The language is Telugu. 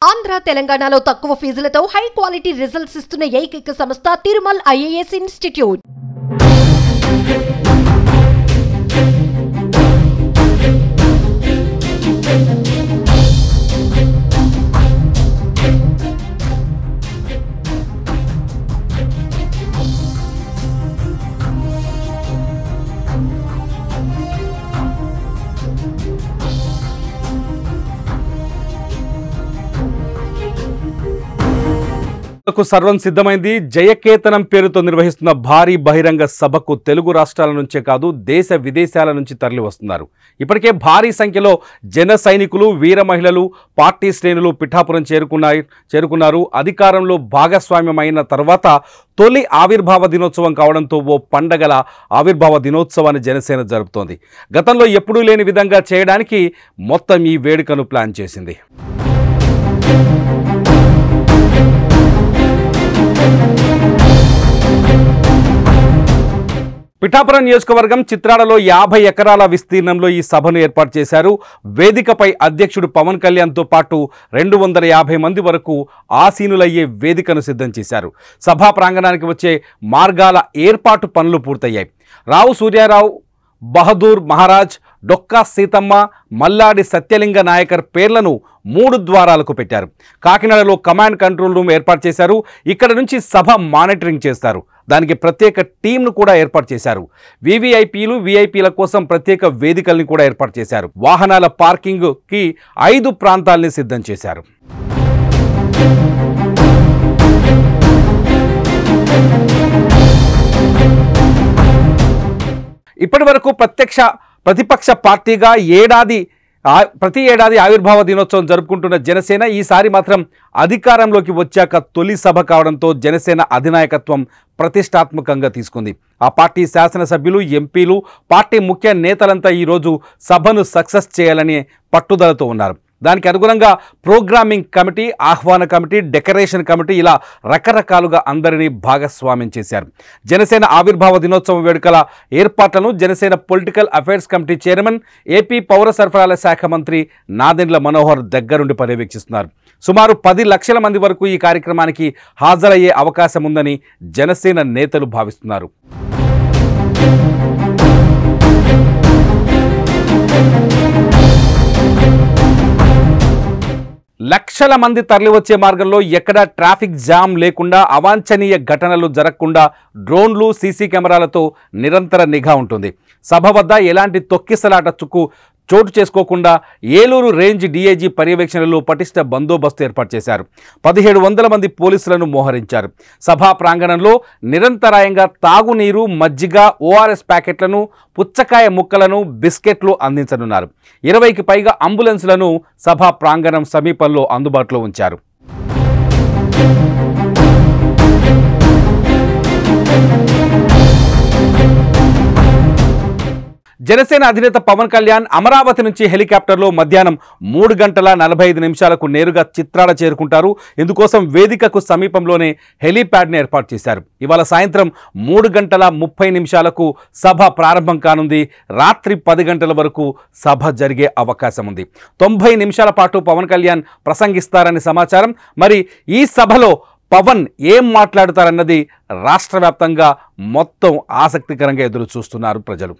ఆంధ్ర తెలంగాణలో తక్కువ ఫీజులతో హై క్వాలిటీ రిజల్ట్స్ ఇస్తున్న ఏకైక సంస్థ తిరుమల్ ఐఏఎస్ ఇన్స్టిట్యూట్. సర్వం సిద్ధమైంది. జయకేతనం పేరుతో నిర్వహిస్తున్న భారీ బహిరంగ సభకు తెలుగు రాష్ట్రాల నుంచే కాదు దేశ విదేశాల నుంచి తరలి వస్తున్నారు. ఇప్పటికే భారీ సంఖ్యలో జన సైనికులు, వీర మహిళలు, పార్టీ శ్రేణులు పిఠాపురం చేరుకున్నారు. అధికారంలో భాగస్వామ్యమైన తర్వాత తొలి ఆవిర్భావ దినోత్సవం కావడంతో ఓ పండగల ఆవిర్భావ దినోత్సవాన్ని జనసేన జరుపుతోంది. గతంలో ఎప్పుడూ లేని విధంగా చేయడానికి మొత్తం ఈ వేడుకను ప్లాన్ చేసింది. పిఠాపురం నియోజకవర్గం చిత్రాడలో 50 ఎకరాల విస్తీర్ణంలో ఈ సభను ఏర్పాటు చేశారు. వేదికపై అధ్యక్షుడు పవన్ కళ్యాణ్తో పాటు 250 మంది వరకు ఆసీనులయ్యే వేదికను సిద్ధం చేశారు. సభా ప్రాంగణానికి వచ్చే మార్గాల ఏర్పాటు పనులు పూర్తయ్యాయి. రావు సూర్యారావు, బహదూర్ మహారాజ్, డొక్కా సీతమ్మ, మల్లాడి సత్యలింగ నాయకర్ పేర్లను 3 ద్వారాలకు పెట్టారు. కాకినాడలో కమాండ్ కంట్రోల్ రూమ్ ఏర్పాటు చేశారు. ఇక్కడ నుంచి సభ మానిటరింగ్ చేస్తారు. దానికి ప్రత్యేక టీంను కూడా ఏర్పాటు చేశారు. వివిఐపీలు, విఐపీల కోసం ప్రత్యేక వేదికల్ని కూడా ఏర్పాటు చేశారు. వాహనాల పార్కింగ్కి 5 ప్రాంతాల్ని సిద్ధం చేశారు. ఇప్పటి వరకు ప్రతిపక్ష పార్టీగా ప్రతి ఏడాది ఆవిర్భావ దినోత్సవం జరుపుకుంటున్న జనసేన ఈసారి మాత్రం అధికారంలోకి వచ్చాక తొలి సభ కావడంతో జనసేన అధినాయకత్వం ప్రతిష్టాత్మకంగా తీసుకుంది. ఆ పార్టీ శాసనసభ్యులు, ఎంపీలు, పార్టీ ముఖ్య నేతలంతా ఈరోజు సభను సక్సెస్ చేయాలని పట్టుదలతో ఉన్నారు. దానికి అనుగుణంగా ప్రోగ్రామింగ్ కమిటీ, ఆహ్వాన కమిటీ, డెకరేషన్ కమిటీ ఇలా రకరకాలుగా అందరినీ భాగస్వామ్యం చేశారు. జనసేన ఆవిర్భావ దినోత్సవం వేడుకల ఏర్పాట్లను Janasena political affairs committee chairman, AP పౌర సరఫరాల శాఖ మంత్రి నాదెండ్ల మనోహర్ దగ్గరుండి పర్యవేక్షిస్తున్నారు. సుమారు 10 లక్షల మంది వరకు ఈ కార్యక్రమానికి హాజరయ్యే అవకాశం ఉందని జనసేన నేతలు భావిస్తున్నారు. లక్షల మంది తరలివచ్చే మార్గంలో ఎక్కడా ట్రాఫిక్ జామ్ లేకుండా, అవాంఛనీయ ఘటనలు జరగకుండా డ్రోన్లు, సీసీ కెమెరాలతో నిరంతర నిఘా ఉంటుంది. సభ వద్ద ఎలాంటి తొక్కిసలాట చోటు చేసుకోకుండా ఏలూరు రేంజ్ డీఐజీ పర్యవేక్షణలో పటిష్ట బందోబస్తు ఏర్పాటు చేశారు. 1700 మంది పోలీసులను మోహరించారు. సభా ప్రాంగణంలో నిరంతరాయంగా తాగునీరు, మజ్జిగ, ఓఆర్ఎస్ ప్యాకెట్లను, పుచ్చకాయ ముక్కలను, బిస్కెట్లు అందించనున్నారు. 20కి పైగా అంబులెన్స్లను సభా ప్రాంగణం సమీపంలో అందుబాటులో ఉంచారు. జనసేన అధినేత పవన్ కళ్యాణ్ అమరావతి నుంచి హెలికాప్టర్లో మధ్యాహ్నం 3:45 నేరుగా చిత్రాడ చేరుకుంటారు. ఇందుకోసం వేదికకు సమీపంలోనే హెలీప్యాడ్ని ఏర్పాటు చేశారు. ఇవాళ సాయంత్రం 3:30 సభ ప్రారంభం కానుంది. రాత్రి 10 గంటల వరకు సభ జరిగే అవకాశం ఉంది. 90 నిమిషాల పాటు పవన్ కళ్యాణ్ ప్రసంగిస్తారని సమాచారం. మరి ఈ సభలో పవన్ ఏం మాట్లాడతారన్నది రాష్ట్ర వ్యాప్తంగా మొత్తం ఆసక్తికరంగా ఎదురు చూస్తున్నారు ప్రజలు.